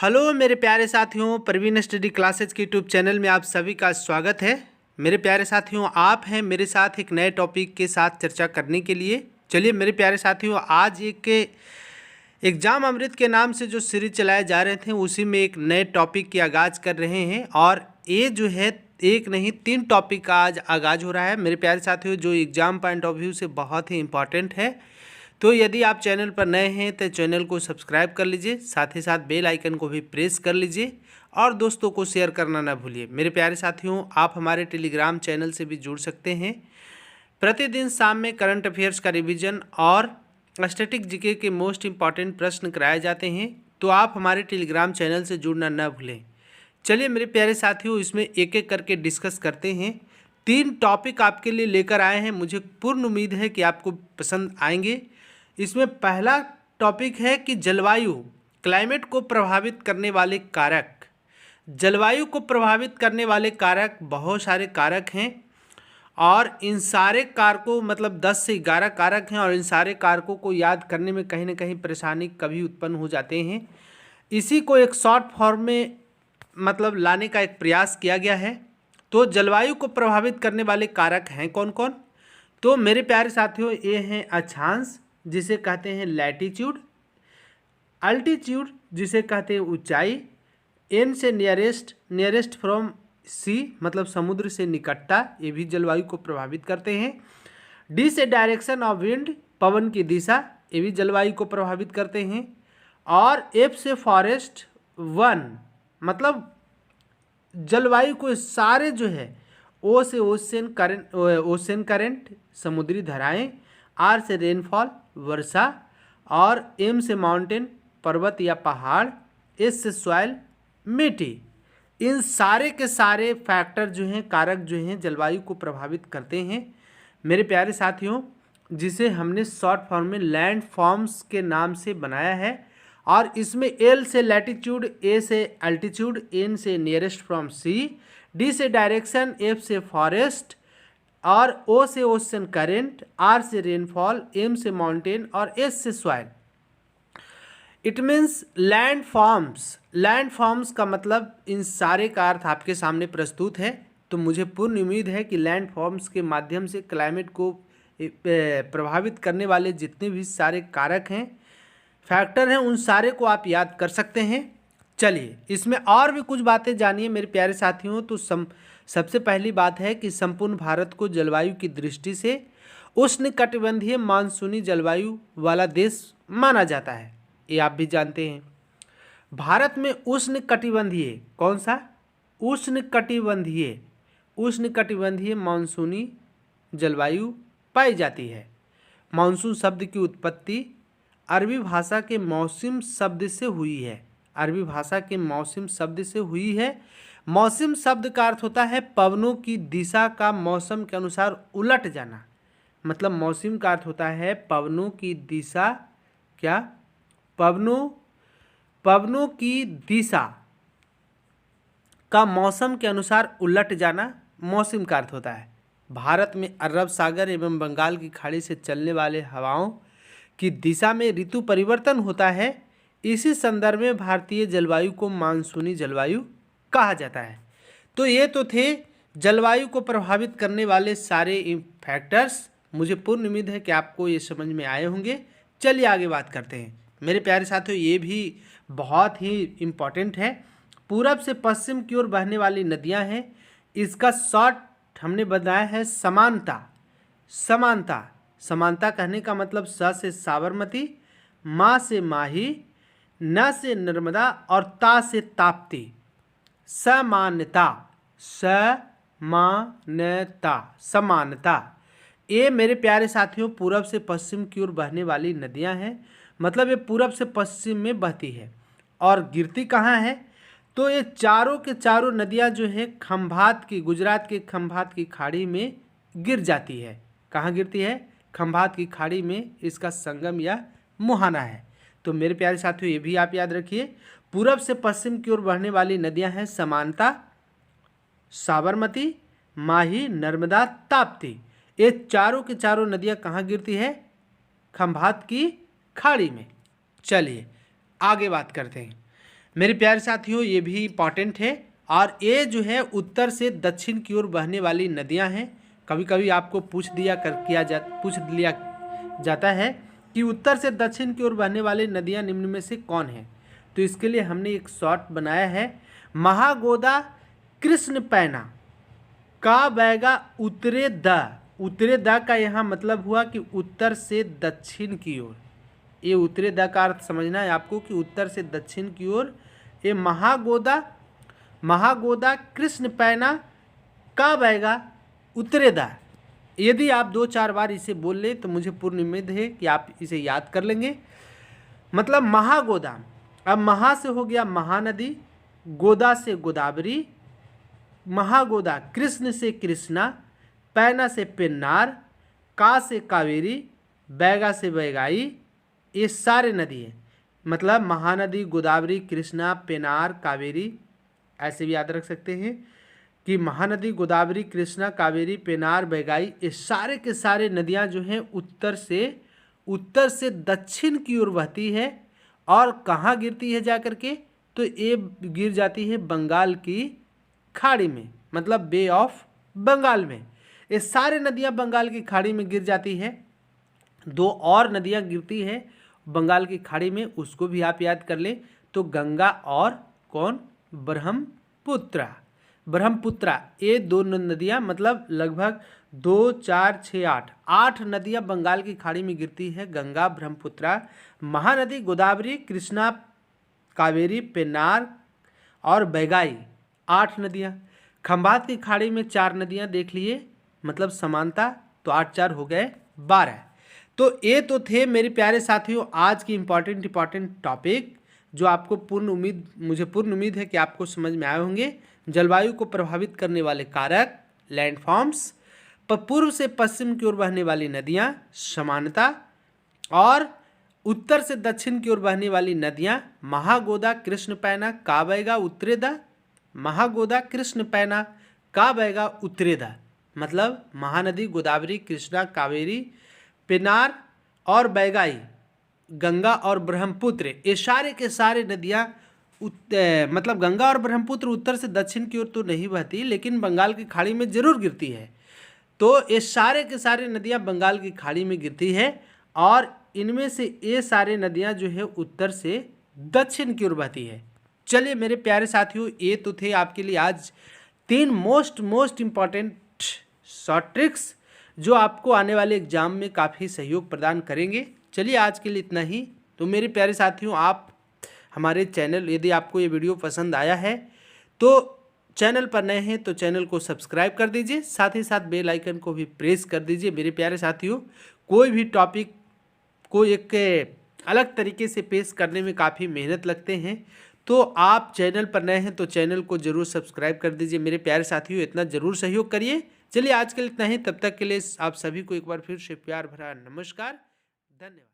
Hello मेरे प्यारे साथियों, प्रवीण स्टडी क्लासेज के यूट्यूब चैनल में आप सभी का स्वागत है। मेरे प्यारे साथियों, आप हैं मेरे साथ एक नए टॉपिक के साथ चर्चा करने के लिए। चलिए मेरे प्यारे साथियों, आज एक एग्जाम अमृत के नाम से जो सीरीज चलाए जा रहे थे उसी में एक नए टॉपिक की आगाज़ कर रहे हैं। और ये जो है एक नहीं 3 टॉपिक का आज आगाज़ हो रहा है मेरे प्यारे साथियों, जो एग्ज़ाम पॉइंट ऑफ व्यू से बहुत ही इम्पॉर्टेंट है। तो यदि आप चैनल पर नए हैं तो चैनल को सब्सक्राइब कर लीजिए, साथ ही साथ बेल आइकन को भी प्रेस कर लीजिए और दोस्तों को शेयर करना ना भूलिए। मेरे प्यारे साथियों, आप हमारे टेलीग्राम चैनल से भी जुड़ सकते हैं। प्रतिदिन शाम में करंट अफेयर्स का रिवीजन और स्टैटिक जीके के मोस्ट इंपॉर्टेंट प्रश्न कराए जाते हैं, तो आप हमारे टेलीग्राम चैनल से जुड़ना न भूलें। चलिए मेरे प्यारे साथियों, इसमें एक एक करके डिस्कस करते हैं। 3 टॉपिक आपके लिए लेकर आए हैं, मुझे पूर्ण उम्मीद है कि आपको पसंद आएंगे। इसमें पहला टॉपिक है कि जलवायु, क्लाइमेट को प्रभावित करने वाले कारक। जलवायु को प्रभावित करने वाले कारक बहुत सारे कारक हैं और इन सारे कारकों मतलब 10 से 11 कारक हैं और इन सारे कारकों को याद करने में कहीं ना कहीं परेशानी कभी उत्पन्न हो जाते हैं। इसी को एक शॉर्ट फॉर्म में मतलब लाने का एक प्रयास किया गया है। तो जलवायु को प्रभावित करने वाले कारक हैं कौन कौन? तो मेरे प्यारे साथियों, ये हैं अक्षांश जिसे कहते हैं लैटीट्यूड, अल्टीट्यूड जिसे कहते हैं ऊंचाई, एन से नियरेस्ट फ्रॉम सी मतलब समुद्र से निकटता, ये भी जलवायु को प्रभावित करते हैं। डी से डायरेक्शन ऑफ विंड, पवन की दिशा, ये भी जलवायु को प्रभावित करते हैं। और एफ से फॉरेस्ट वन मतलब जलवायु को सारे जो है, ओ से ओशन करंट समुद्री धाराएं, आर से रेनफॉल वर्षा, और एम से माउंटेन पर्वत या पहाड़, एस से सॉइल मिट्टी। इन सारे के सारे फैक्टर जो हैं, कारक जो हैं, जलवायु को प्रभावित करते हैं मेरे प्यारे साथियों, जिसे हमने शॉर्ट फॉर्म में लैंड फॉर्म्स के नाम से बनाया है। और इसमें एल से लैटिट्यूड, ए से अल्टीट्यूड, एन से नियरेस्ट फ्रॉम सी, डी से डायरेक्शन, एफ से फॉरेस्ट, और ओ से ओशन करेंट, आर से रेनफॉल, एम से माउंटेन और एस से soil. It means land forms. Land forms का मतलब इन सारे का अर्थ आपके सामने प्रस्तुत है। तो मुझे पूर्ण उम्मीद है कि लैंड फॉर्म्स के माध्यम से क्लाइमेट को प्रभावित करने वाले जितने भी सारे कारक हैं, फैक्टर हैं, उन सारे को आप याद कर सकते हैं। चलिए इसमें और भी कुछ बातें जानिए मेरे प्यारे साथियों। तो सबसे पहली बात है कि संपूर्ण भारत को जलवायु की दृष्टि से उष्णकटिबंधीय मानसूनी जलवायु वाला देश माना जाता है, ये आप भी जानते हैं। भारत में उष्णकटिबंधीय कौन सा? उष्णकटिबंधीय मानसूनी जलवायु पाई जाती है। मानसून शब्द की उत्पत्ति अरबी भाषा के मौसम शब्द से हुई है। अरबी भाषा के मौसम शब्द से हुई है। मौसम शब्द का अर्थ होता है पवनों की दिशा का मौसम के अनुसार उलट जाना। मतलब मौसम का अर्थ होता है पवनों की दिशा, क्या? पवनों की दिशा का मौसम के अनुसार उलट जाना मौसम का अर्थ होता है। भारत में अरब सागर एवं बंगाल की खाड़ी से चलने वाले हवाओं की दिशा में ऋतु परिवर्तन होता है। इसी संदर्भ में भारतीय जलवायु को मानसूनी जलवायु कहा जाता है। तो ये तो थे जलवायु को प्रभावित करने वाले सारे फैक्टर्स। मुझे पूर्ण उम्मीद है कि आपको ये समझ में आए होंगे। चलिए आगे बात करते हैं मेरे प्यारे साथियों। ये भी बहुत ही इम्पॉर्टेंट है। पूरब से पश्चिम की ओर बहने वाली नदियां हैं। इसका शॉर्ट हमने बताया है समानता कहने का मतलब स से साबरमती, मा से माही, न से नर्मदा और ता से ताप्ती। समानता। ये मेरे प्यारे साथियों पूरब से पश्चिम की ओर बहने वाली नदियां हैं। मतलब ये पूरब से पश्चिम में बहती है और गिरती कहाँ है? तो ये चारों के चारों नदियां जो है गुजरात के खंभात की खाड़ी में गिर जाती है। कहाँ गिरती है? खंभात की खाड़ी में इसका संगम या मुहाना है। तो मेरे प्यारे साथियों ये भी आप याद रखिए। पूरब से पश्चिम की ओर बहने वाली नदियां हैं समानता, साबरमती, माही, नर्मदा, ताप्ती। ये चारों के चारों नदियां कहाँ गिरती है? खंभात की खाड़ी में। चलिए आगे बात करते हैं। मेरे प्यारे साथियों ये भी इम्पॉर्टेंट है। और ये जो है उत्तर से दक्षिण की ओर बहने वाली नदियां हैं। कभी कभी आपको पूछ लिया जाता है कि उत्तर से दक्षिण की ओर बहने वाली नदियां निम्न में से कौन है। तो इसके लिए हमने एक शॉर्ट बनाया है, महागोदा कृष्ण पैना का बहगा उत्तरे द का यहाँ मतलब हुआ कि उत्तर से दक्षिण की ओर। ये उत्तरे द का अर्थ समझना है आपको कि उत्तर से दक्षिण की ओर। ये महागोदा कृष्ण पैना का बहगा उत्तरे द। यदि आप 2-4 बार इसे बोल लें तो मुझे पूर्ण उम्मीद है कि आप इसे याद कर लेंगे। मतलब महागोदा, अब महा से हो गया महानदी, गोदा से गोदावरी, महागोदा कृष्ण से कृष्णा, पैना से पेन्नार, का से कावेरी, बैगा से बैगाई। ये सारे नदी हैं। मतलब महानदी, गोदावरी, कृष्णा, पेनार, कावेरी, ऐसे भी याद रख सकते हैं कि महानदी, गोदावरी, कृष्णा, कावेरी, पेनार, बैगाई, ये सारे के सारे नदियां जो हैं उत्तर से दक्षिण की ओर बहती है। और कहाँ गिरती है जाकर के, तो ये गिर जाती है बंगाल की खाड़ी में, मतलब बे ऑफ बंगाल में। ये सारे नदियां बंगाल की खाड़ी में गिर जाती है। 2 और नदियां गिरती है बंगाल की खाड़ी में, उसको भी आप याद कर लें। तो गंगा और कौन, ब्रह्मपुत्रा, ये 2 नदियां, मतलब लगभग 2, 4, 6, 8 नदियां बंगाल की खाड़ी में गिरती है। गंगा, ब्रह्मपुत्रा, महानदी, गोदावरी, कृष्णा, कावेरी, पेन्नार और बैगाई, 8 नदियां। खंभात की खाड़ी में 4 नदियां देख लिए, मतलब समानता, तो 8 4 हो गए 12। तो ये तो थे मेरे प्यारे साथियों आज की इम्पॉर्टेंट टॉपिक, जो आपको मुझे पूर्ण उम्मीद है कि आपको समझ में आए होंगे। जलवायु को प्रभावित करने वाले कारक, लैंडफॉर्म्स, पूर्व से पश्चिम की ओर बहने वाली नदियां, समानता, और उत्तर से दक्षिण की ओर बहने वाली नदियां, महागोदा कृष्ण पैना का बहगा उत्तरे द, महागोदा कृष्ण पैना का बहगा उत्तरे द, मतलब महानदी, गोदावरी, कृष्णा, कावेरी, पेनार और बैगाई, गंगा और ब्रह्मपुत्र, ये सारे के सारे नदियाँ मतलब गंगा और ब्रह्मपुत्र उत्तर से दक्षिण की ओर तो नहीं बहती, लेकिन बंगाल की खाड़ी में जरूर गिरती है। तो ये सारे के सारे नदियाँ बंगाल की खाड़ी में गिरती है। और इनमें से ये सारे नदियाँ जो है उत्तर से दक्षिण की ओर बहती है। चलिए मेरे प्यारे साथियों, ये तो थे आपके लिए आज 3 मोस्ट इम्पॉर्टेंट शॉर्ट ट्रिक्स, जो आपको आने वाले एग्जाम में काफ़ी सहयोग प्रदान करेंगे। चलिए आज के लिए इतना ही। तो मेरे प्यारे साथियों, आप हमारे चैनल, यदि आपको ये वीडियो पसंद आया है तो चैनल पर नए हैं तो चैनल को सब्सक्राइब कर दीजिए, साथ ही साथ बेल आइकन को भी प्रेस कर दीजिए। मेरे प्यारे साथियों, कोई भी टॉपिक को एक अलग तरीके से पेश करने में काफ़ी मेहनत लगते हैं, तो आप चैनल पर नए हैं तो चैनल को ज़रूर सब्सक्राइब कर दीजिए। मेरे प्यारे साथियों, इतना ज़रूर सहयोग करिए। चलिए आज के लिए इतना ही। तब तक के लिए आप सभी को एक बार फिर से प्यार भरा नमस्कार, धन्यवाद।